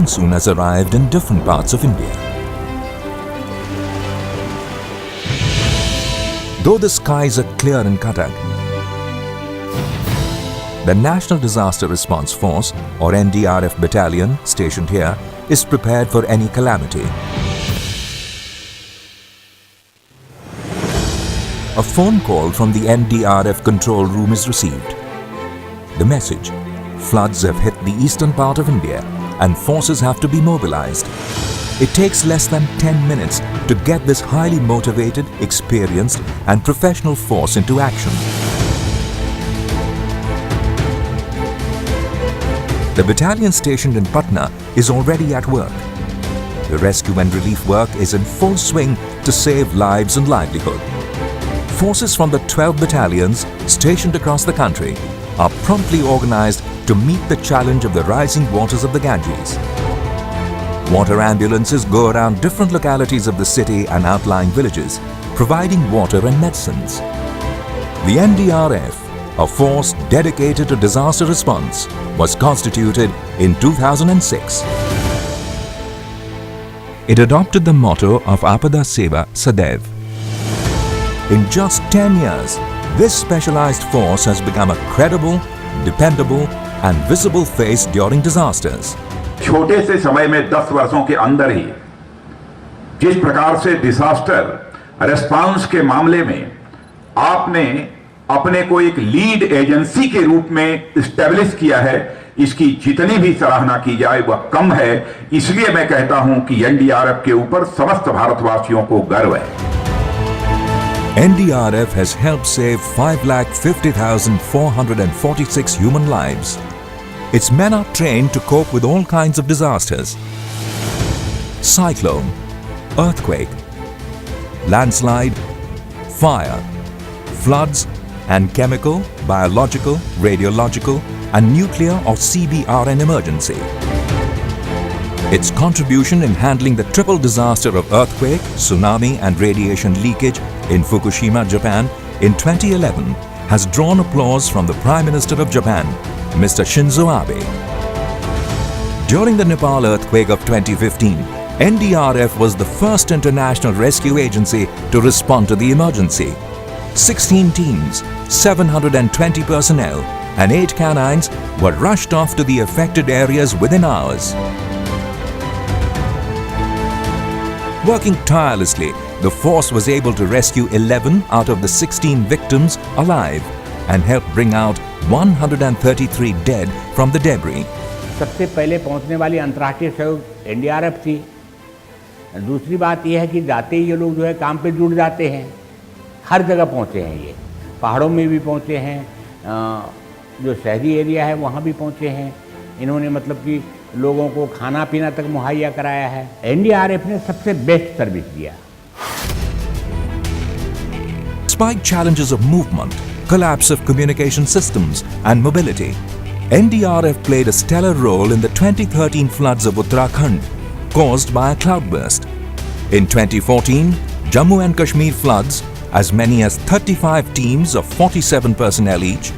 monsoon has arrived in different parts of India. Though the skies are clear in Cuttack, the National Disaster Response Force, or NDRF battalion stationed here, is prepared for any calamity. A phone call from the NDRF control room is received. The message: floods have hit the eastern part of India and forces have to be mobilized. It takes less than 10 minutes to get this highly motivated, experienced and professional force into action. The battalion stationed in Patna is already at work. The rescue and relief work is in full swing to save lives and livelihood. Forces from the 12 battalions stationed across the country are promptly organized to meet the challenge of the rising waters of the Ganges. Water ambulances go around different localities of the city and outlying villages, providing water and medicines. The NDRF, a force dedicated to disaster response, was constituted in 2006. It adopted the motto of Apada Seva Sadaiv. In just 10 years, this specialized force has become a credible, dependable and visible face during disasters. छोटे से समय में 10 वर्षों के अंदर ही जिस प्रकार से डिजास्टर रेस्पॉन्स के मामले में आपने अपने को एक लीड एजेंसी के रूप में इस्टेब्लिश किया है, इसकी जितनी भी सराहना की जाए वह कम है। इसलिए मैं कहता हूं कि एनडीआरएफ के ऊपर समस्त भारतवासियों को गर्व है। NDRF has helped save 5,50,446 human lives. Its men are trained to cope with all kinds of disasters: cyclone, earthquake, landslide, fire, floods, and chemical, biological, radiological, and nuclear or CBRN emergency. Its contribution in handling the triple disaster of earthquake, tsunami, and radiation leakage in Fukushima, Japan in 2011 has drawn applause from the Prime Minister of Japan, Mr. Shinzo Abe. During the Nepal earthquake of 2015, NDRF was the first international rescue agency to respond to the emergency. 16 teams, 720 personnel, and 8 canines were rushed off to the affected areas within hours. Working tirelessly, the force was able to rescue 11 out of the 16 victims alive and help bring out 133 dead from the debris. सबसे पहले पहुंचने वाली अंतर्राष्ट्रीय सहयोग NDRF थी। दूसरी बात यह है कि जाते ही ये लोग जो है काम पे जुट जाते हैं। हर जगह पहुंचे हैं, ये पहाड़ों में भी पहुंचे हैं, जो शहरी एरिया है वहाँ भी पहुंचे हैं। इन्होंने मतलब कि लोगों को खाना पीना तक मुहैया कराया है। एनडीआरएफ ने सबसे बेस्ट सर्विस दिया। Despite challenges of movement, collapse of communication systems and mobility, NDRF played a stellar role in the 2013 floods of Uttarakhand caused by a cloudburst. In 2014, Jammu and Kashmir floods, as many as 35 teams of 47 personnel each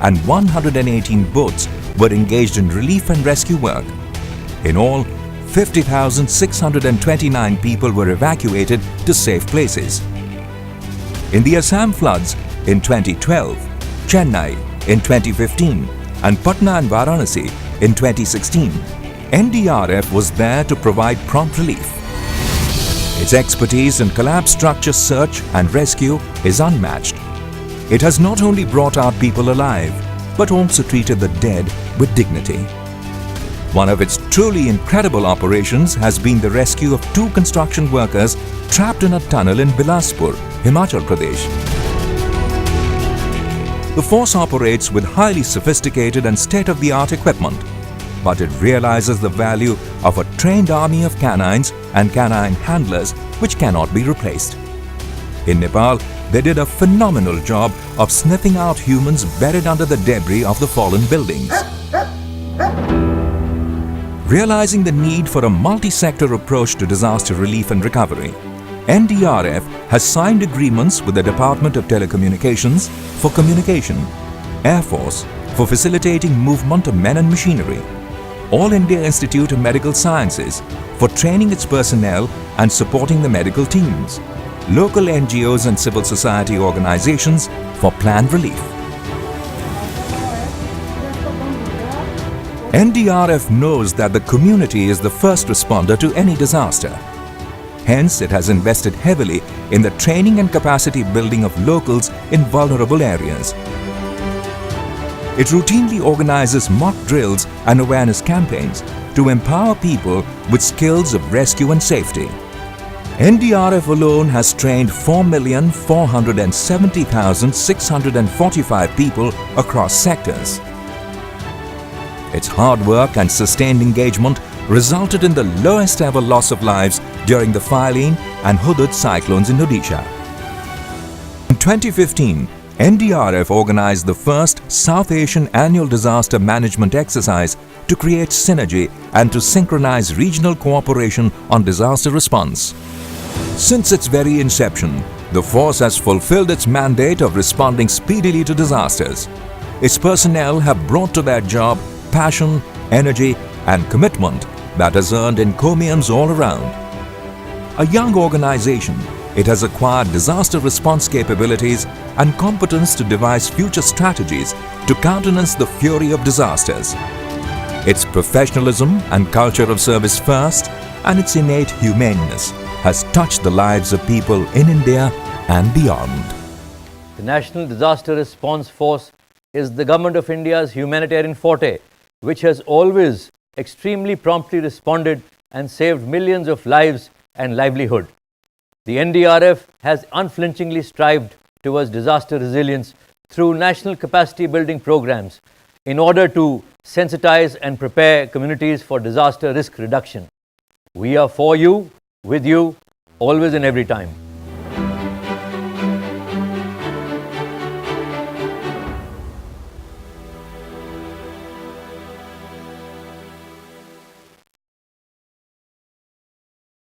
and 118 boats were engaged in relief and rescue work. In all, 50,629 people were evacuated to safe places. In the Assam floods in 2012, Chennai in 2015 and Patna and Varanasi in 2016, NDRF was there to provide prompt relief. Its expertise in collapse structure search and rescue is unmatched. It has not only brought out people alive, but also treated the dead with dignity. One of its truly incredible operations has been the rescue of 2 construction workers trapped in a tunnel in Bilaspur, Himachal Pradesh. The force operates with highly sophisticated and state-of-the-art equipment, but it realizes the value of a trained army of canines and canine handlers which cannot be replaced. In Nepal, they did a phenomenal job of sniffing out humans buried under the debris of the fallen buildings. Realizing the need for a multi-sector approach to disaster relief and recovery, NDRF has signed agreements with the Department of Telecommunications for communication, Air Force for facilitating movement of men and machinery, All India Institute of Medical Sciences for training its personnel and supporting the medical teams, local NGOs and civil society organizations for planned relief. NDRF knows that the community is the first responder to any disaster. Hence, it has invested heavily in the training and capacity building of locals in vulnerable areas. It routinely organizes mock drills and awareness campaigns to empower people with skills of rescue and safety. NDRF alone has trained 4,470,645 people across sectors. Its hard work and sustained engagement resulted in the lowest ever loss of lives during the Phylline and Hudud cyclones in Odisha. In 2015, NDRF organized the first South Asian Annual Disaster Management Exercise to create synergy and to synchronize regional cooperation on disaster response. Since its very inception, the force has fulfilled its mandate of responding speedily to disasters. Its personnel have brought to their job passion, energy and commitment that has earned encomiums all around. A young organization, it has acquired disaster response capabilities and competence to devise future strategies to countenance the fury of disasters. Its professionalism and culture of service first and its innate humaneness has touched the lives of people in India and beyond. The National Disaster Response Force is the Government of India's humanitarian forte, which has always extremely promptly responded and saved millions of lives and livelihood. The NDRF has unflinchingly strived towards disaster resilience through national capacity building programs in order to sensitize and prepare communities for disaster risk reduction. We are for you, with you, always and every time.